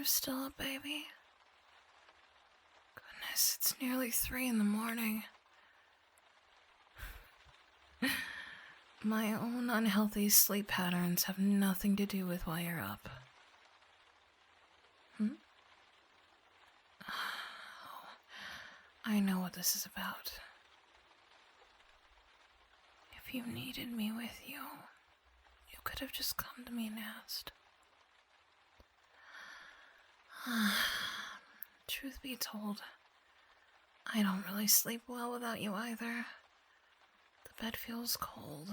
You're still up, baby? Goodness, it's nearly 3 in the morning. My own unhealthy sleep patterns have nothing to do with why you're up. I know what this is about. If you needed me with you, you could have just come to me and asked. Truth be told, I don't really sleep well without you either. The bed feels cold,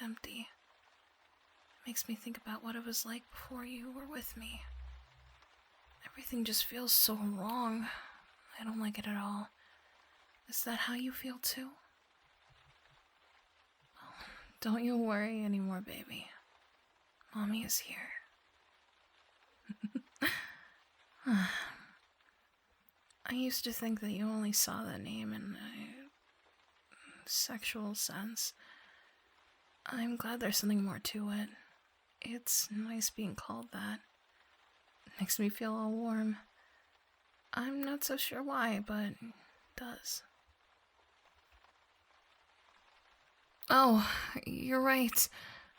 empty. Makes me think about what it was like before you were with me. Everything just feels so wrong. I don't like it at all. Is that how you feel too? Oh, don't you worry anymore, baby. Mommy is here. I used to think that you only saw that name in a sexual sense. I'm glad there's something more to it. It's nice being called that. It makes me feel all warm. I'm not so sure why, but it does. Oh, you're right.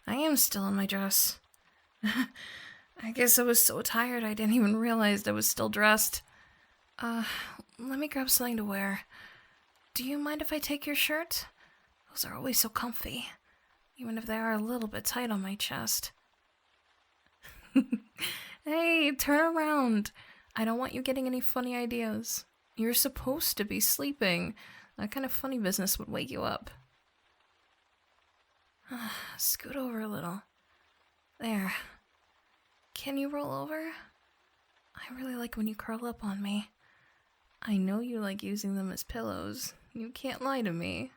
I am still in my dress. I guess I was so tired I didn't even realize I was still dressed. Let me grab something to wear. Do you mind if I take your shirt? Those are always so comfy, even if they are a little bit tight on my chest. Hey, turn around. I don't want you getting any funny ideas. You're supposed to be sleeping. That kind of funny business would wake you up. Scoot over a little. There. Can you roll over? I really like when you curl up on me. I know you like using them as pillows. You can't lie to me.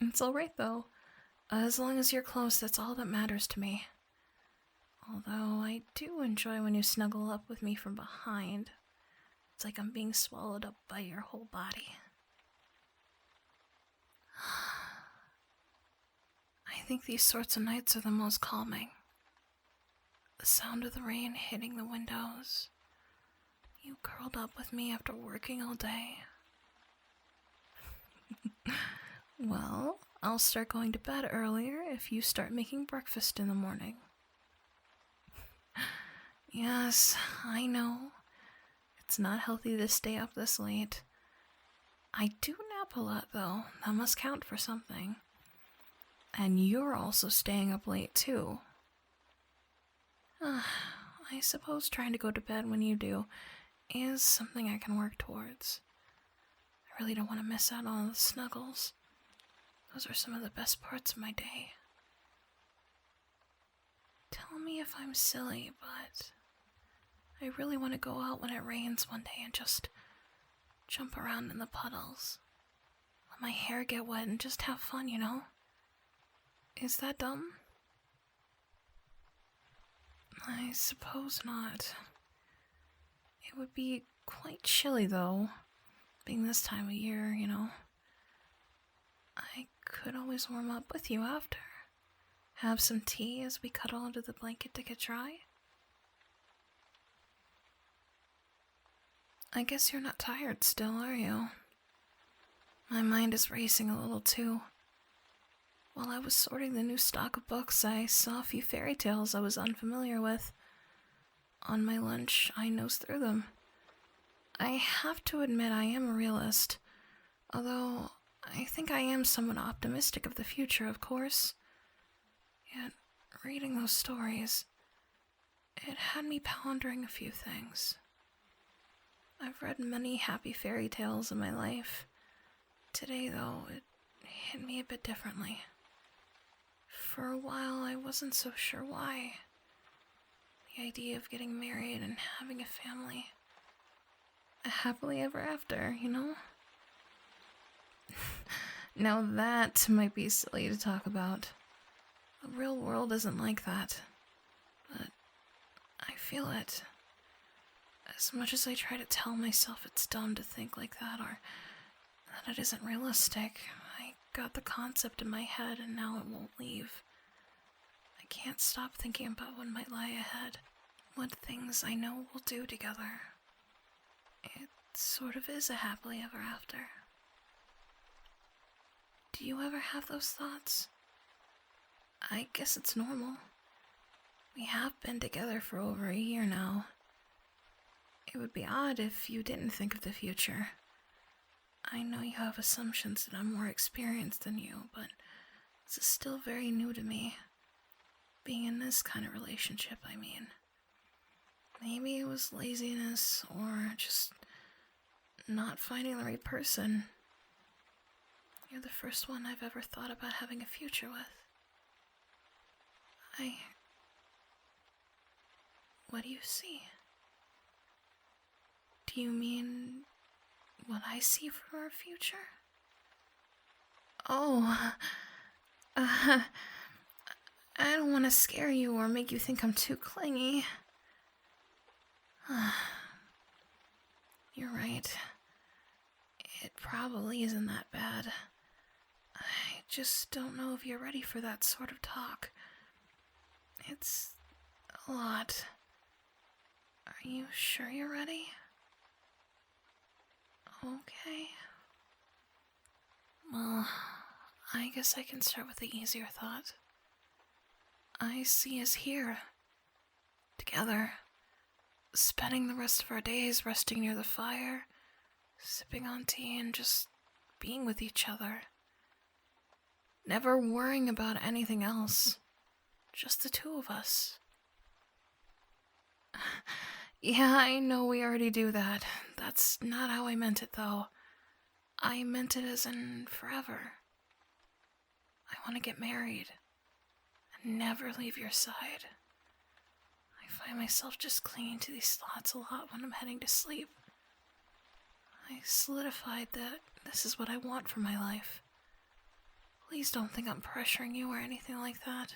It's alright though. As long as you're close, that's all that matters to me. Although I do enjoy when you snuggle up with me from behind. It's like I'm being swallowed up by your whole body. I think these sorts of nights are the most calming. The sound of the rain hitting the windows. You curled up with me after working all day. Well, I'll start going to bed earlier if you start making breakfast in the morning. Yes, I know. It's not healthy to stay up this late. I do nap a lot, though. That must count for something. And you're also staying up late, too. I suppose trying to go to bed when you do is something I can work towards. I really don't want to miss out on the snuggles. Those are some of the best parts of my day. Tell me if I'm silly, but I really want to go out when it rains one day and just jump around in the puddles. Let my hair get wet and just have fun, you know? Is that dumb? I suppose not. It would be quite chilly, though, being this time of year, you know. I could always warm up with you after. Have some tea as we cuddle under the blanket to get dry. I guess you're not tired still, are you? My mind is racing a little, too. While I was sorting the new stock of books, I saw a few fairy tales I was unfamiliar with. On my lunch, I nosed through them. I have to admit I am a realist, although I think I am somewhat optimistic of the future, of course. Yet, reading those stories, it had me pondering a few things. I've read many happy fairy tales in my life. Today, though, it hit me a bit differently. For a while, I wasn't so sure why. The idea of getting married and having a family. A happily ever after, you know? Now that might be silly to talk about. The real world isn't like that. But I feel it. As much as I try to tell myself it's dumb to think like that or that it isn't realistic, I got the concept in my head and now it won't leave. I can't stop thinking about what might lie ahead. what things I know we'll do together. It sort of is a happily ever after. Do you ever have those thoughts? I guess it's normal. We have been together for over a year now. It would be odd if you didn't think of the future. I know you have assumptions that I'm more experienced than you, but this is still very new to me. Being in this kind of relationship, I mean. Maybe it was laziness or just not finding the right person. You're the first one I've ever thought about having a future with. What do you see? Do you mean what I see for our future? Oh, I don't want to scare you or make you think I'm too clingy. You're right. It probably isn't that bad. I just don't know if you're ready for that sort of talk. It's a lot. Are you sure you're ready? Okay. Well, I guess I can start with the easier thought. I see us here, together, spending the rest of our days resting near the fire, sipping on tea and just being with each other. Never worrying about anything else. Just the two of us. Yeah, I know we already do that. That's not how I meant it, though. I meant it as in forever. I want to get married and never leave your side. I find myself just clinging to these thoughts a lot when I'm heading to sleep. I solidified that this is what I want for my life. Please don't think I'm pressuring you or anything like that.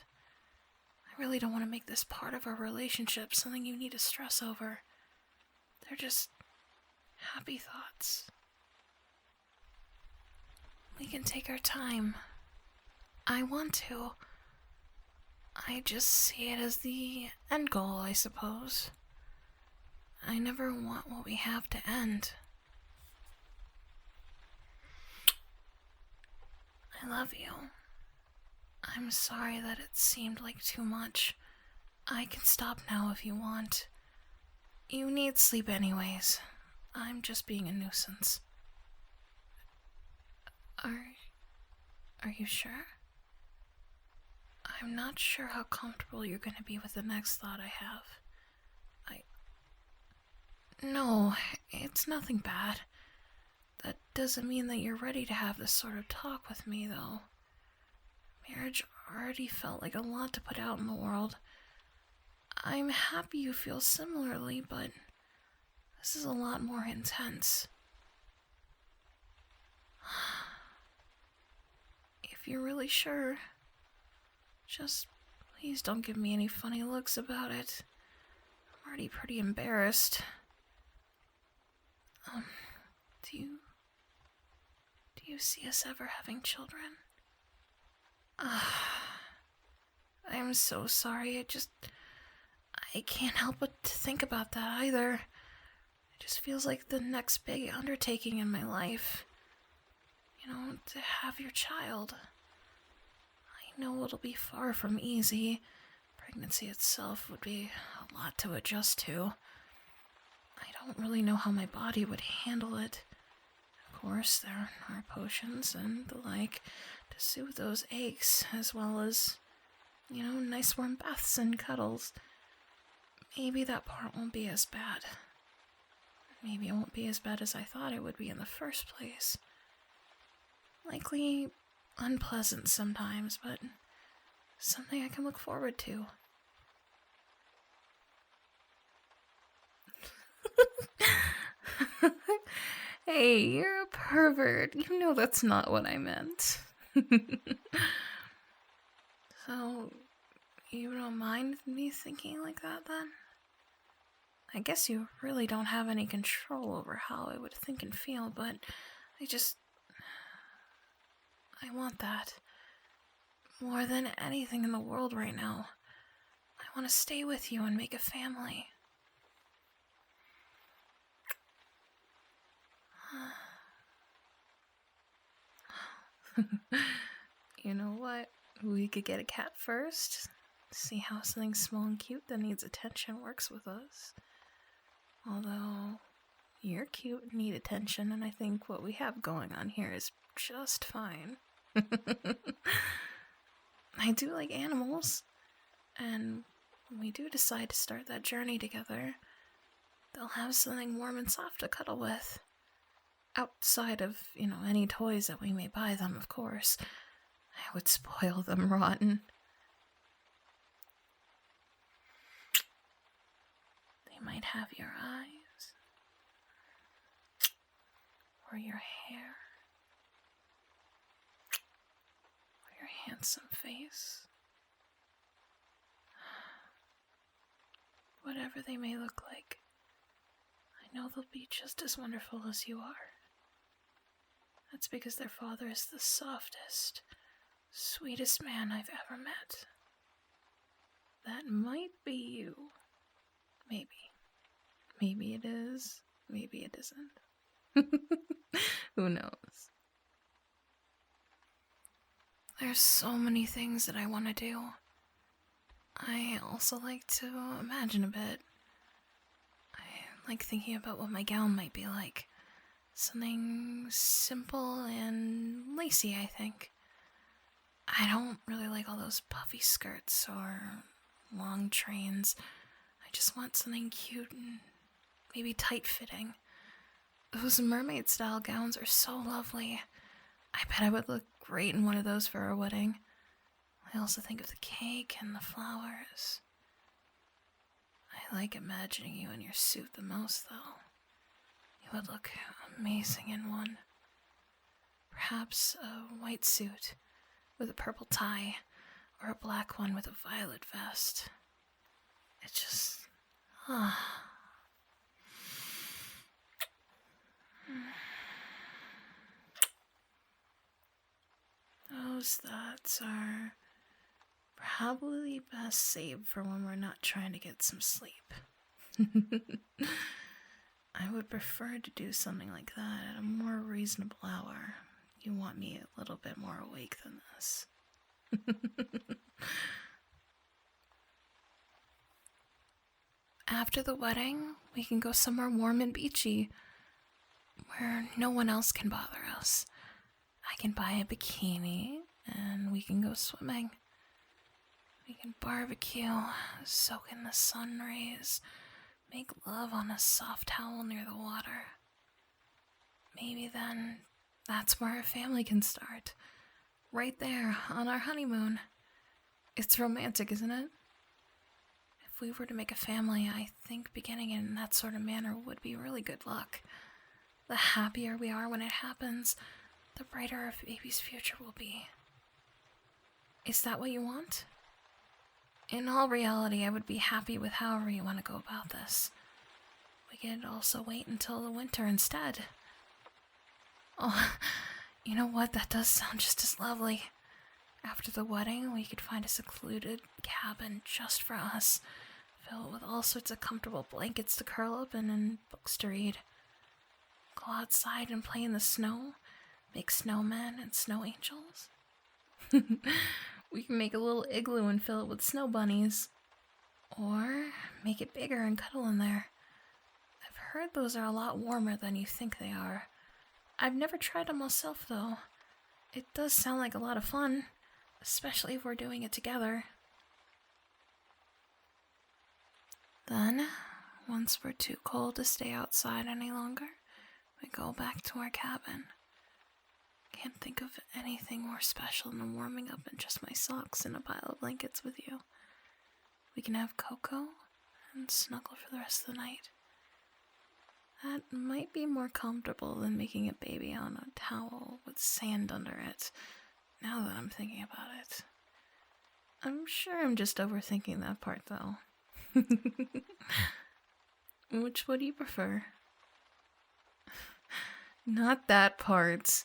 I really don't want to make this part of our relationship something you need to stress over. They're just happy thoughts. We can take our time. I want to. I just see it as the end goal, I suppose. I never want what we have to end. I love you. I'm sorry that it seemed like too much. I can stop now if you want. You need sleep anyways. I'm just being a nuisance. Are you sure? I'm not sure how comfortable you're going to be with the next thought I have. No, it's nothing bad. That doesn't mean that you're ready to have this sort of talk with me, though. Marriage already felt like a lot to put out in the world. I'm happy you feel similarly, but this is a lot more intense. If you're really sure, just please don't give me any funny looks about it. I'm already pretty embarrassed. Do you see us ever having children? I'm so sorry. I can't help but to think about that either. It just feels like the next big undertaking in my life. To have your child. I know it'll be far from easy. Pregnancy itself would be a lot to adjust to. I don't really know how my body would handle it. Of course, there are potions and the like to soothe those aches, as well as, nice warm baths and cuddles. Maybe that part won't be as bad. Maybe it won't be as bad as I thought it would be in the first place. Likely unpleasant sometimes, but something I can look forward to. Hey, you're a pervert. You know that's not what I meant. So, you don't mind me thinking like that, then? I guess you really don't have any control over how I would think and feel, but I want that. More than anything in the world right now. I want to stay with you and make a family. You know what? We could get a cat first. See how something small and cute that needs attention works with us. Although, you're cute and need attention, and I think what we have going on here is just fine. I do like animals, and when we do decide to start that journey together, they'll have something warm and soft to cuddle with. Outside of, any toys that we may buy them, of course. I would spoil them rotten. They might have your eyes, or your hair, or your handsome face. Whatever they may look like, I know they'll be just as wonderful as you are. That's because their father is the softest, sweetest man I've ever met. That might be you. Maybe. Maybe it is. Maybe it isn't. Who knows? There's so many things that I want to do. I also like to imagine a bit. I like thinking about what my gown might be like. Something simple and lacy, I think. I don't really like all those puffy skirts or long trains. I just want something cute and maybe tight-fitting. Those mermaid-style gowns are so lovely. I bet I would look great in one of those for our wedding. I also think of the cake and the flowers. I like imagining you in your suit the most, though. You would look amazing in one. Perhaps a white suit with a purple tie, or a black one with a violet vest. It just... Those thoughts are probably best saved for when we're not trying to get some sleep. I would prefer to do something like that at a more reasonable hour. You want me a little bit more awake than this. After the wedding, we can go somewhere warm and beachy, where no one else can bother us. I can buy a bikini, and we can go swimming. We can barbecue, soak in the sun rays, make love on a soft towel near the water. Maybe then, that's where our family can start. Right there, on our honeymoon. It's romantic, isn't it? If we were to make a family, I think beginning in that sort of manner would be really good luck. The happier we are when it happens, the brighter our baby's future will be. Is that what you want? In all reality, I would be happy with however you want to go about this. We could also wait until the winter instead. Oh, you know what? That does sound just as lovely. After the wedding, we could find a secluded cabin just for us, filled with all sorts of comfortable blankets to curl up in and books to read. Go outside and play in the snow, make snowmen and snow angels. We can make a little igloo and fill it with snow bunnies. Or make it bigger and cuddle in there. I've heard those are a lot warmer than you think they are. I've never tried them myself, though. It does sound like a lot of fun, especially if we're doing it together. Then, once we're too cold to stay outside any longer, we go back to our cabin. Can't think of anything more special than warming up in just my socks and a pile of blankets with you. We can have cocoa and snuggle for the rest of the night. That might be more comfortable than making a baby on a towel with sand under it, now that I'm thinking about it. I'm sure I'm just overthinking that part, though. Which would you prefer? Not that part.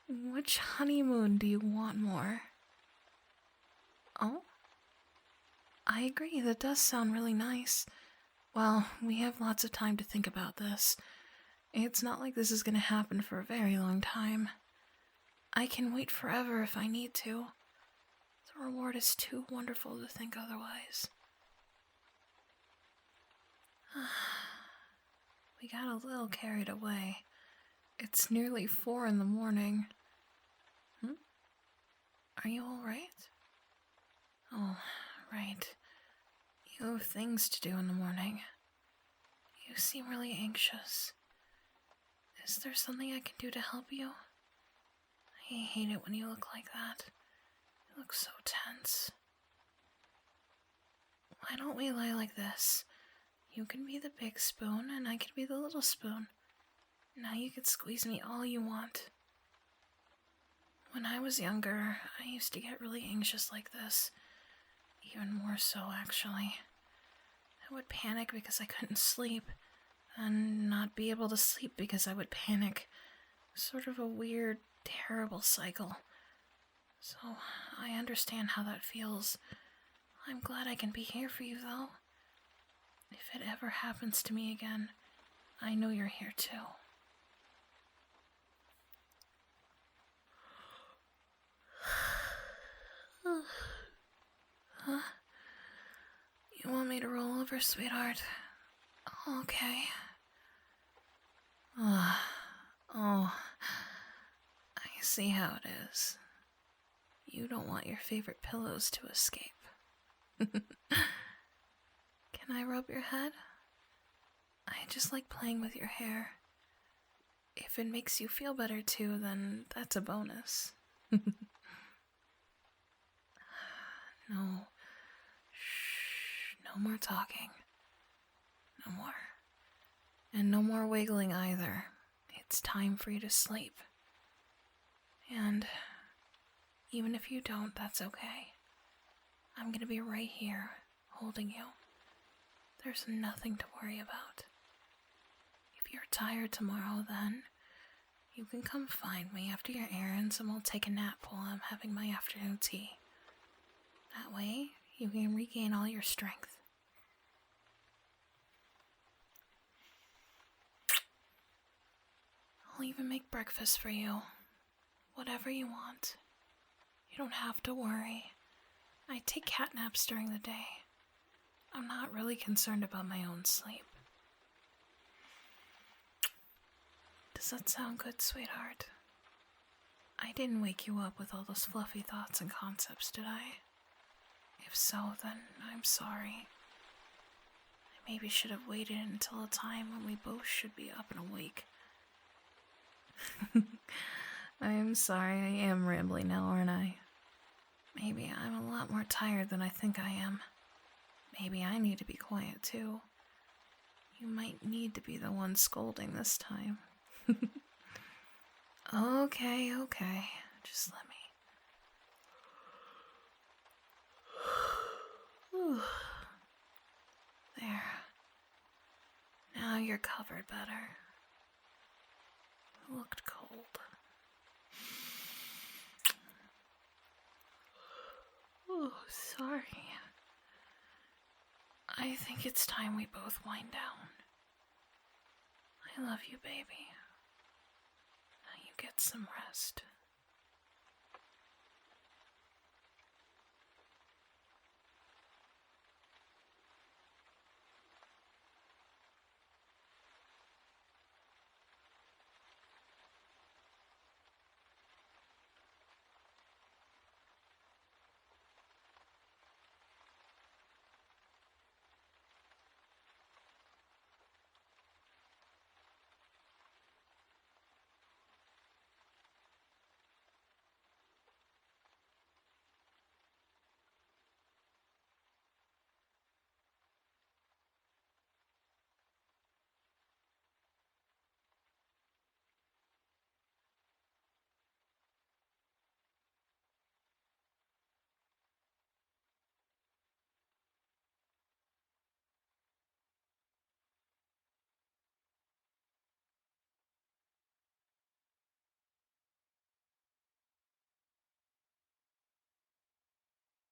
Which honeymoon do you want more? Oh? I agree, that does sound really nice. Well, we have lots of time to think about this. It's not like this is going to happen for a very long time. I can wait forever if I need to. The reward is too wonderful to think otherwise. We got a little carried away. It's nearly 4 in the morning. Are you all right? Oh, right. You have things to do in the morning. You seem really anxious. Is there something I can do to help you? I hate it when you look like that. You look so tense. Why don't we lie like this? You can be the big spoon, and I can be the little spoon. Now you can squeeze me all you want. When I was younger, I used to get really anxious like this. Even more so, actually. I would panic because I couldn't sleep, and not be able to sleep because I would panic. Sort of a weird, terrible cycle. So, I understand how that feels. I'm glad I can be here for you, though. If it ever happens to me again, I know you're here, too. Huh? You want me to roll over, sweetheart? Okay. Oh, I see how it is. You don't want your favorite pillows to escape. Can I rub your head? I just like playing with your hair. If it makes you feel better too, then that's a bonus. No. Shh. No more talking. No more. And no more wiggling either. It's time for you to sleep. And even if you don't, that's okay. I'm gonna be right here, holding you. There's nothing to worry about. If you're tired tomorrow, then you can come find me after your errands and we'll take a nap while I'm having my afternoon tea. That way, you can regain all your strength. I'll even make breakfast for you. Whatever you want. You don't have to worry. I take cat naps during the day. I'm not really concerned about my own sleep. Does that sound good, sweetheart? I didn't wake you up with all those fluffy thoughts and concepts, did I? If so, then I'm sorry. I maybe should have waited until a time when we both should be up and awake. I'm sorry, I am rambling now, aren't I? Maybe I'm a lot more tired than I think I am. Maybe I need to be quiet too. You might need to be the one scolding this time. Okay. Just let me. There. Now you're covered better. It looked cold. Oh, sorry. I think it's time we both wind down. I love you, baby. Now you get some rest.